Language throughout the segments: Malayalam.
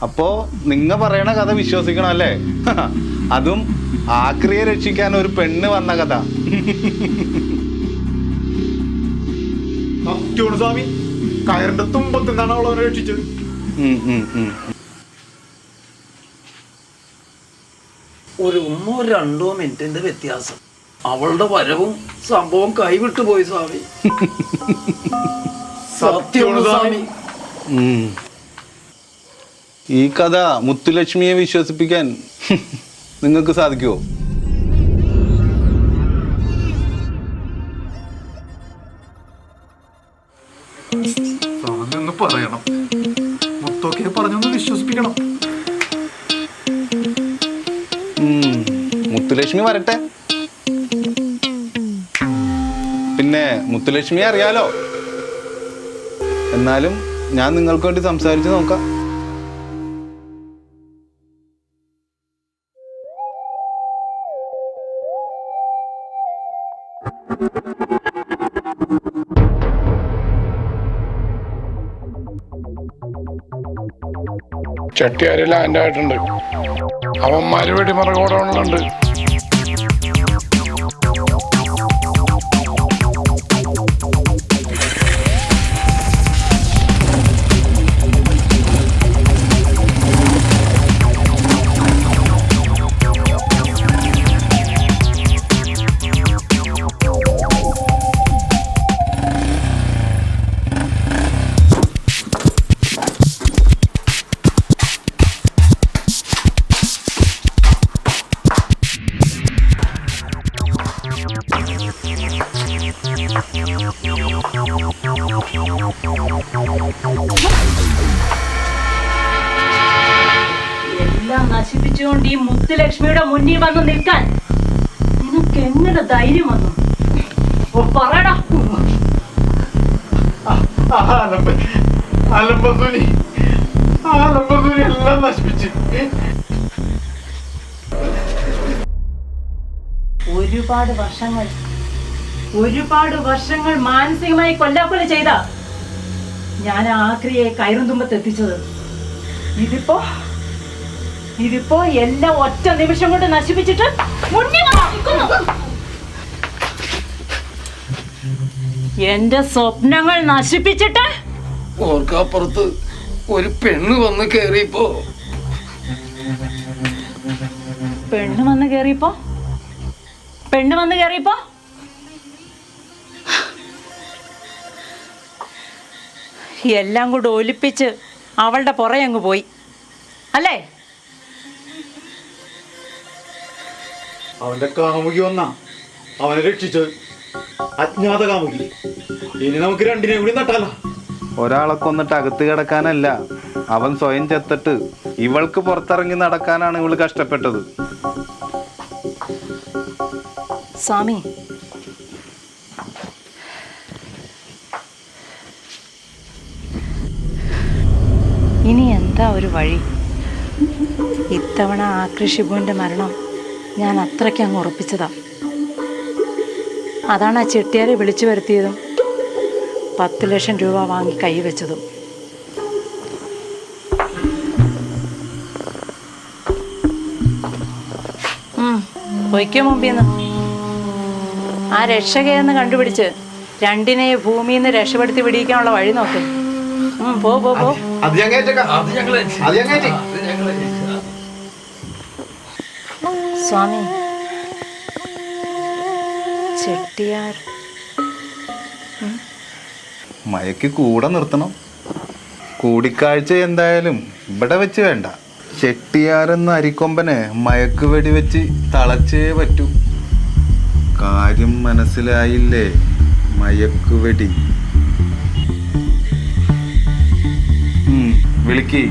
അപ്പോ നിങ്ങ പറയണ കഥ വിശ്വസിക്കണം അല്ലേ? അതും ആക്രിയെ രക്ഷിക്കാൻ ഒരു പെണ്ണ് വന്ന കഥ. സത്യമാണ് സ്വാമി, കയറിന്റെ തുമ്പത്തിന്നാണ് അവൾ അവനെ രക്ഷിച്ചത്. ഒരു 1-2 മിനിറ്റിന്റെ വ്യത്യാസം, അവളുടെ വരവും സംഭവം കൈവിട്ടു പോയി സ്വാമി. സത്യമാണ് സ്വാമി. ഈ കഥ മുത്തുലക്ഷ്മിയെ വിശ്വസിപ്പിക്കാൻ നിങ്ങൾക്ക് സാധിക്കുമോ? സ്വാമി ഒന്ന് പറയണം, മുത്തൊക്കെ പറഞ്ഞൊന്ന് വിശ്വസിപ്പിക്കണം. മുത്തുലക്ഷ്മി വരട്ടെ. പിന്നെ മുത്തുലക്ഷ്മി അറിയാലോ. എന്നാലും ഞാൻ നിങ്ങൾക്ക് വേണ്ടി സംസാരിച്ച് നോക്കാം. ചെട്ടിയാര് ലാൻഡായിട്ടുണ്ട്. അവന്മാര് വെടിമറകോടുണ്ട്. എല്ലാം നശിപ്പിച്ചുകൊണ്ട് ഈ മുത്തുലക്ഷ്മിയുടെ മുന്നിൽ വന്ന് നിൽക്കാൻ നിനക്ക് എങ്ങനെ ധൈര്യം വന്നു? പറയടാ. എല്ലാം നശിപ്പിച്ച് ഒരുപാട് വർഷങ്ങൾ മാനസികമായി കൊല്ലാക്കൊല ചെയ്ത ഞാൻ ആക്രിയെ കയറും തുമ്പത്ത് എത്തിച്ചത്. ഇതിപ്പോ എല്ലാം ഒറ്റ നിമിഷം കൊണ്ട് നശിപ്പിച്ചിട്ട് എന്റെ സ്വപ്നങ്ങൾ നശിപ്പിച്ചിട്ട് ഓർക്കപ്പുറത്ത് ഒരു പെണ്ണ് വന്ന് കേറിയപ്പോ പെണ്ണ് വന്ന് കേറിയപ്പോ എല്ലാം കൂടെ ഒലിപ്പിച്ച് അവളുടെ പുറകെ അങ്ങ് പോയി അല്ലേ? അവന്റെ കാമുകി വന്നാ അവനെ രക്ഷിച്ചത്, അജ്ഞാത കാമുകി. ഇനി നമുക്ക് രണ്ടിനെയും കൂടി നട്ടാലോ? ഒരാളെ കൊന്നിട്ട് അകത്ത് കിടക്കാനല്ല, അവൻ സ്വയം ചെത്തിട്ട് ഇവൾക്ക് പുറത്തിറങ്ങി നടക്കാനാണ് ഇവള് കഷ്ടപ്പെട്ടത്. സ്വാമി, ഇനി എന്താ ഒരു വഴി? ഇത്തവണ ആക്രിഷിബുവിൻ്റെ മരണം ഞാൻ അത്രയ്ക്ക് അങ്ങ് ഉറപ്പിച്ചതാ. അതാണ് ആ ചെട്ടിയാരെ വിളിച്ചു വരുത്തിയതും 10 ലക്ഷം രൂപ വാങ്ങി കൈ വെച്ചതും. പൊയ്ക്കോ മുമ്പിന്ന്. ആ രക്ഷകയെന്ന് കണ്ടുപിടിച്ച് രണ്ടിനെ ഭൂമിയിൽ നിന്ന് രക്ഷപ്പെടുത്തി പിടിക്കാനുള്ള വഴി നോക്ക്. പോ. സ്വാമി, ചെട്ടിയാർ മയക്ക് കൂടെ നിർത്തണം. കൂടിക്കാഴ്ച എന്തായാലും ഇവിടെ വെച്ച് വേണ്ട. ചെട്ടിയാരെന്ന അരിക്കൊമ്പനെ മയക്ക് വെടിവെച്ച് തളച്ചേ പറ്റൂ. കാര്യം മനസ്സിലായില്ലേ? മയക്കുവെടി. വിളിക്ക്.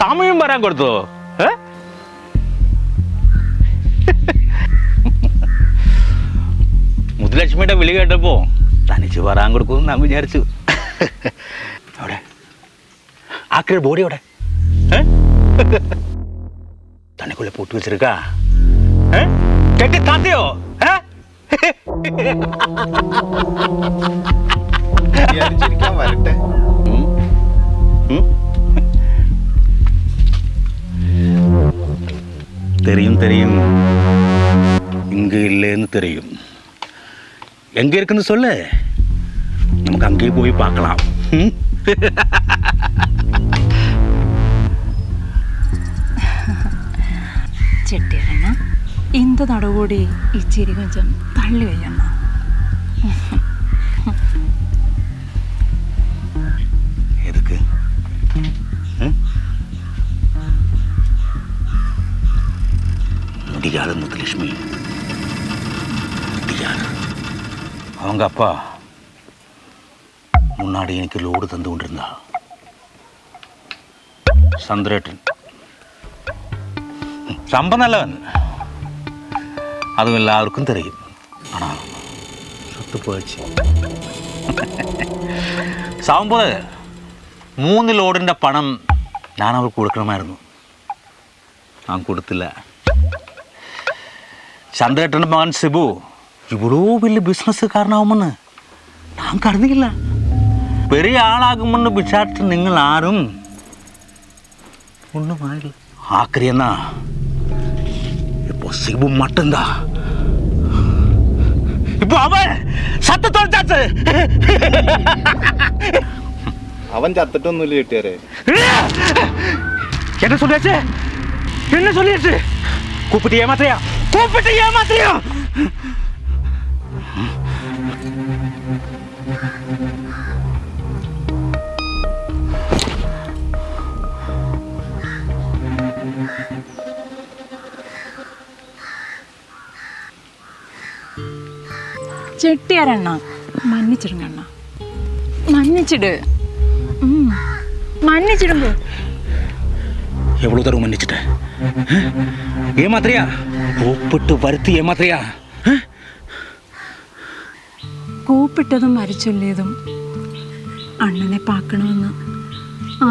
സമയം വരാൻ കൊടുത്തോ? മുത്തുലക്ഷ്മിയുടെ വിളി കേട്ടപ്പോ തനിച്ച് വരാൻ കൊടുക്കുമെന്ന് ഞാൻ വിചാരിച്ചു. അവിടെ ആക്കിയ ബോഡി അവിടെ തനിക്കുള്ള പൂട്ടി വെച്ചിരിക്കാ കെട്ടി താത്തയോ? വിചാരിച്ചിരിക്കാൻ വരട്ടെ. தெரியும் தெரியும், இங்க இல்லைன்னு தெரியும். எங்க இருக்குன்னு சொல்லு, நமக்கு அங்கேயே போய் பார்க்கலாம். ചെട്ടിയണ്ണ ഇന്ത നടകൂടി ഈ ചിരി കൊഞ്ചം തള്ളി വയ്യണ്ണ. எதுக்கு? முடியாது முத்துலட்சுமி, முடியாது. அவங்க அப்பா முன்னாடி எனக்கு லோடு தந்து கொண்டிருந்தா சந்திரேட்டன். சம்பம் நல்லவன், அதுவும் எல்லாருக்கும் தெரியும். ஆனால் சொத்து போயிடுச்சு. சாகும்போது 3 ലോഡിൻ്റെ പണം ഞാൻ അവർക്ക് കൊടുക്കണമായിരുന്നു. ഞാൻ കൊടുത്തില്ല. ചന്ദ്രേട്ടൻ്റെ മകൻ സിബു ഇവളോ വലിയ ബിസിനസ്സുകാരനാവുമെന്ന് ഞാൻ കരുതിയില്ല. പെരിയ ആളാകുമെന്ന് വിചാരിച്ച നിങ്ങൾ ആരും ഒന്നും ആയില്ല. ആക്രിയെന്നാ ഇപ്പൊ സിബു മട്ടെന്താ, ഇപ്പൊ അവൻ സത്യത്തോളിച്ചാച്ച്. അവൻ ചത്തിട്ടൊന്നുമില്ല ചെട്ടിയാരെ. என்ன சொல்லியாச்சு, என்ன சொல்லியாச்சு? கூப்பிட்டு ஏமாத்தியா, கூப்பிட்டு ஏமாத்தியா? ചെട്ടിയാരണ്ണ മன்னிச்சிடுங்கண்ணா, மன்னிச்சிடு. மன்னிச்சிடுங்க. எவ்வளவு தூரம் மன்னிச்சுட்ட? ஏமாத்திரியா? கூப்பிட்டு வருத்தி ஏமாத்திரியா? കൂപ്പിട്ടതും മരിച്ചൊല്ലിയതും അണ്ണനെ പാക്കണമെന്ന്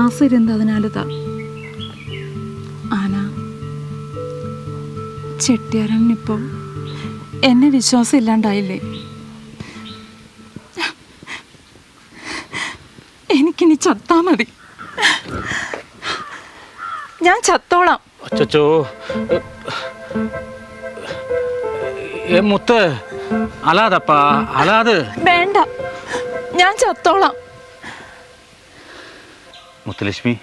ആസിരുന്നതിനാലിതാ. ആന ചെട്ടിയാരണ്ണിപ്പം എന്നെ വിശ്വാസം ഇല്ലാണ്ടായില്ലേ? എനിക്കിനി ചത്താ മതി. ഞാൻ ചത്തോളാം. അച്ചോ, ഏ മുത്ത്, അലാതപ്പാ, അലാത്. വേണ്ട, ഞാൻ ചത്തോളാം. മുത്തുലക്ഷ്മി,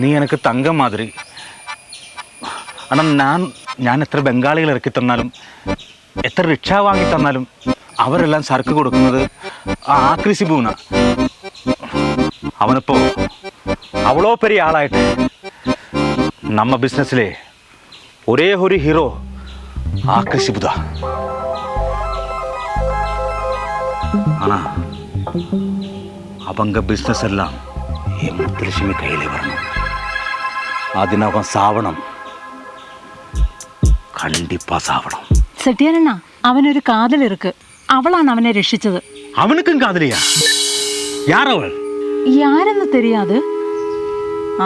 നീ എനിക്ക് തങ്കം മാതിരി. ஆனால் ഞാൻ എത്ര ബംഗാളികൾ ഇറക്കി തന്നാലും എത്ര റിക്ഷ വാങ്ങി തന്നാലും അവരെല്ലാം സർക്ക് കൊടുക്കുന്നത് ആ ആക്രി സിബുവിന. അവനിപ്പോ അവളോ പെരിയ ആളായിട്ട് നമ്മ ബിസിനസ്സിലെ ഒരേ ഒരു ഹീറോ ആക്രി സിബുദാ. ஆனா அவங்க பிஸ்னஸ் எல்லாம் என் முத்துலட்சுமி கையிலே வரணும். അതിനകം സാവണം, കണ്ടിപ്പാ സാവണം. സെട്ടിയാരണ്ണ, അവനൊരു കാതലിருக்கு. അവളാണ് അവനെ രക്ഷിച്ചത്. അവനുക്കും കാതലിയാ? യാരവൾ? യാരെന്ന് தெரியாது.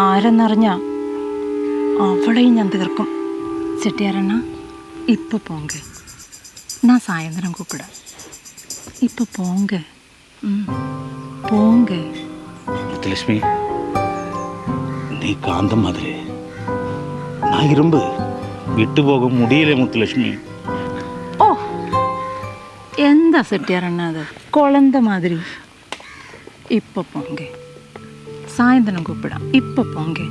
ആരെന്നറിഞ്ഞ അവളെയും ഞാൻ തീർക്കും. செட்டியாரண்ண, இப்போ போங்க, நான் சாயந்தரம் கூப்பிட. இப்போ போங்க, போங்க. முத்துலட்சுமி, நீ காந்தம் மாதிரி, நான் இரும்பு. விட்டு போக முடியல முத்துலட்சுமி. ഓ, എന്താ സെട്ടിയാരണ്ണ അത്, കുളന്ത മാതിരി. ഇപ്പൊ പോങ്കെ, സായന്തരം കൂപ്പിടാം. ഇപ്പൊ പോങ്കെ.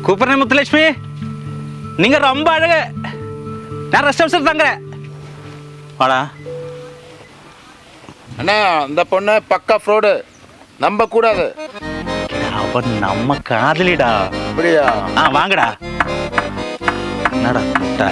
கூப்பிடுறேன் முத்துலட்சுமி, நீங்க ரொம்ப அழகு. நான் ரெஸ்ட் ஹவுஸ் தங்குறேன். வாடா. அண்ணா, இந்த பொண்ணு பக்கா ஃப்ராடு, நம்ப கூடாது. அவன் நம்ம காதலிடா. அப்படியா? வாங்கடா. என்னடா முட்டை?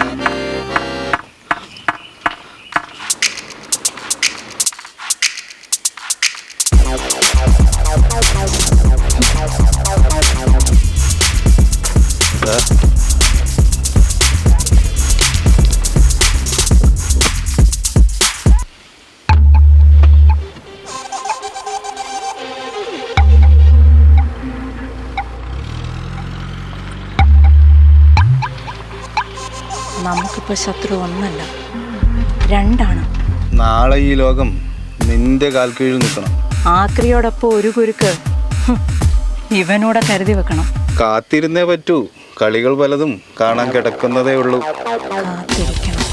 നമുക്കിപ്പോൾ ശത്രു ഒന്നല്ല, രണ്ടാണ്. നാളെ ഈ ലോകം നിന്റെ കാൽ കീഴിൽ നിൽക്കണം. ആക്രിയോടൊപ്പം ഒരു കുരുക്ക് ഇവനൂടെ കരുതി വെക്കണം. കാത്തിരുന്നേ പറ്റൂ. കളികൾ പലതും കാണാൻ കിടക്കുന്നതേ ഉള്ളൂ. കാത്തിരിക്കണം.